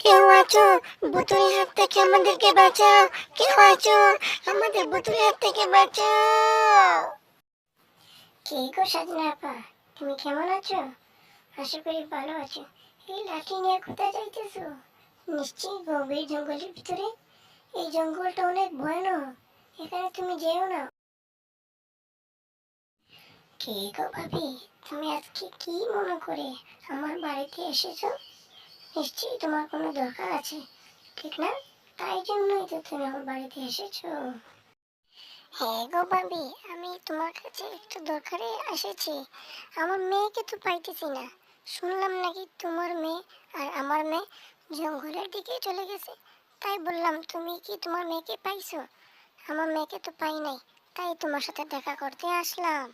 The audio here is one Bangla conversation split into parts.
কেউ আছো? ভূতের হাত থেকে আমাদেরকে বাঁচাও। কেউ আছো? আমাদের ভূতের হাত থেকে বাঁচাও। কে গো সাজনা আপা, তুমি কেমন আছো? আশা করি ভালো আছো। এই লাঠি নিয়ে কোথায় যাইতেছো? নিশ্চয়ই গভীর জঙ্গলের ভিতরে। এই জঙ্গলটা অনেক ভয়ানক, এখানে তুমি যেও না। কে গো ভাবি, তুমি আজকে কি মনে করে আমার বাড়িতে এসেছো? নিশ্চয়ই তোমার কোনো দরকার আছে, ঠিক না? তাই জন্যই তো তুমি আমার বাড়িতে এসেছো। হ্যাঁ গো ভাবি, আমি তোমার কাছে একটু দরকারে এসেছি। আমার মেয়েকে তো পাইতেছি না। শুনলাম নাকি তোমার মেয়ে আর আমার মেয়ে জঙ্গলের দিকে চলে গেছে। তাই বললাম, তুমি কি তোমার মেয়েকে পাইছো? আমার মেয়েকে তো পাই নাই, তাই তোমার সাথে দেখা করতে আসলাম।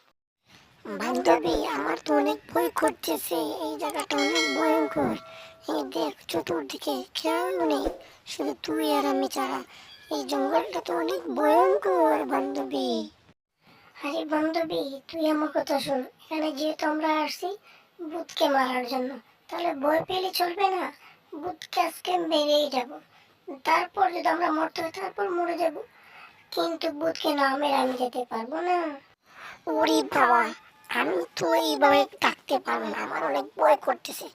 বান্ধবী, আমার তো অনেক ভয় করতেছে। এই জায়গাটা অনেক ভয়ঙ্কর। এই দেখ, চতুর্দিকে কেউ নেই, শুধু তুই আর আমি ছাড়া। এই জঙ্গলটা তো অনেক ভয়ঙ্কর বান্ধবী। আরে বান্ধবী, তুই আমার কথা শোন। এখানে যেহেতু আমরা আসছি ভূতকে মারার জন্য, তাহলে ভয় পেলে চলবে না। ভূতকে আজকে মেরেই যাব। তারপর যদি আমরা মরতে হয় তারপর মরে যাব, কিন্তু ভূতকে না মেরে আমি যেতে পারবো না। ওরে বাবা, আমি তো এইভাবে থাকতে পারবো না, আমার অনেক ভয় করতেছে।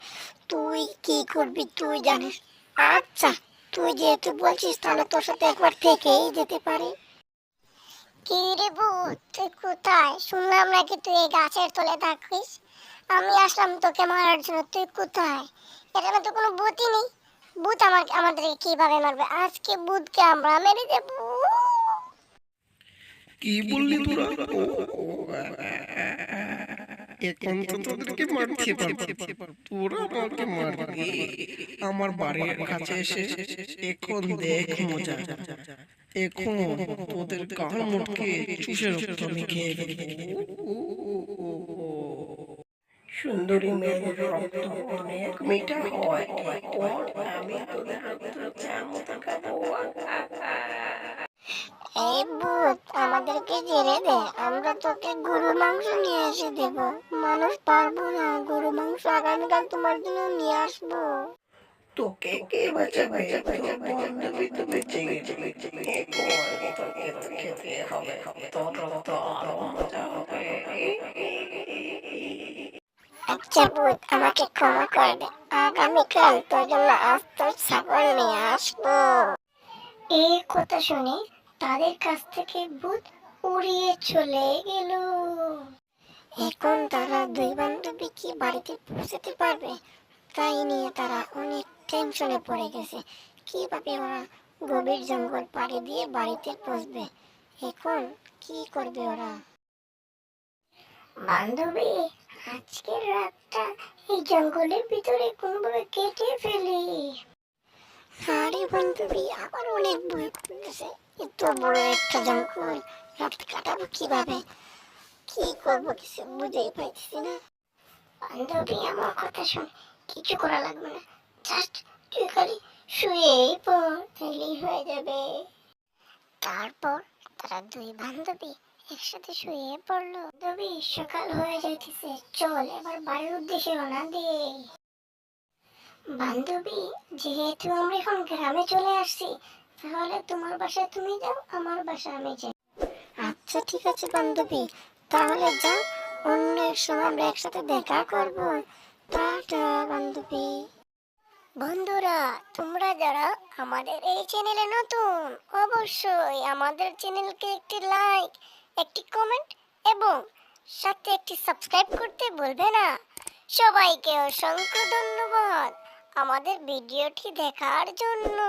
তুই কি করবি তুই জানিস। আচ্ছা, তুই যেহেতু বলছিস তাহলে তোর সাথে একবার থেকেই যেতে পারি। কি রে ভূত, তুই কোথায়? শুনলাম নাকি তুই এই গাছের তলে থাকিস। আমি আসলাম তোকে মারার জন্য, তুই কোথায়? এখানে তো কোনো ভূতই নেই। ভূত আমাদেরকে কিভাবে মারবে? আজকে ভূতকে আমরা মেরে দেবো। কি বললি তোরা? ও ও, এখন তো তোদেরকে মারতে পারবো। তোরা আমাকে মারবি আমার বাড়ির কাছে এসে? এখন দেখ মজা। এখন তোদের গাল মুটকে চুষে রক্ত আমি খেয়ে ফেলবো। ও, ও, ও, ও, ও। সুন্দরী মেয়েদের রক্ত অনেক মিঠা হয়। এখন আমি তোদের রক্ত চার মতো খাবো। এই ভূত, আমাদেরকে ছেড়ে দে, আমরা তোকে গরু মাংস নিয়ে এসে দেব। মানুষ পারবো না, গরু মাংস আগামীকাল তোমার জন্য নিয়ে আসবো। তোকে কে বাঁচাবে? তোর বান্ধবী তো বেঁচে গেছে। এখন তোকে তো খেতে হবে, তোর রক্ত আরো মজা হবে। আচ্ছা ভূত, আমাকে ক্ষমা করে দে। আগামীকাল তোর জন্য আস্ত ছাগল নিয়ে আসবো। এই কথা শুনে তাদের কাছ থেকে ভূত উড়িয়ে চলে গেল। এখন তারা দুই বান্ধবী কি বাড়িতে পৌঁছাতে পারবে, তাই নিয়ে তারা অনেক টেনশনে পড়ে গেছে। কিভাবে ওরা গভীর জঙ্গল পাড়ি দিয়ে বাড়িতে পৌঁছবে, এখন কি করবে ওরা? বান্ধবী, আজকের রাতটা এই জঙ্গলের ভিতরে কোনোভাবে কেটে ফেলি। আরে বান্ধবী, আমার অনেক ভয় করতেছে। এত বড় একটা জঙ্গল, রাত কাটাবো কিভাবে? কি করবো কিছু বুঝেই পাইতেছি না। বান্ধবী, আমার কথা শোন, কিছু করা লাগবে না। জাস্ট তুই খালি শুয়েই পড়, তাহলেই হয়ে যাবে। তারপর তারা দুই বান্ধবী একসাথে শুয়ে পড়লো। বান্ধবী, সকাল হয়ে যাইতেছে, চল এবার বাড়ির উদ্দেশ্যে রওনা দেই। বান্ধবী, যেহেতু আমরা এখন গ্রামে চলে আসছি, তাহলে তোমার বাসায় তুমি যাও, আমার বাসায় আমি যাই। আচ্ছা ঠিক আছে বান্ধবী, তাহলে যাও, অন্য এক সময় আমরা একসাথে দেখা করব। টাটা বান্ধবী। বন্ধুরা, তোমরা যারা আমাদের এই চ্যানেলে নতুন, অবশ্যই আমাদের চ্যানেলকে একটি লাইক, একটি কমেন্ট এবং সাথে একটি সাবস্ক্রাইব করতে ভুলবে না। সবাইকে অসংখ্য ধন্যবাদ আমাদের ভিডিওটি দেখার জন্য।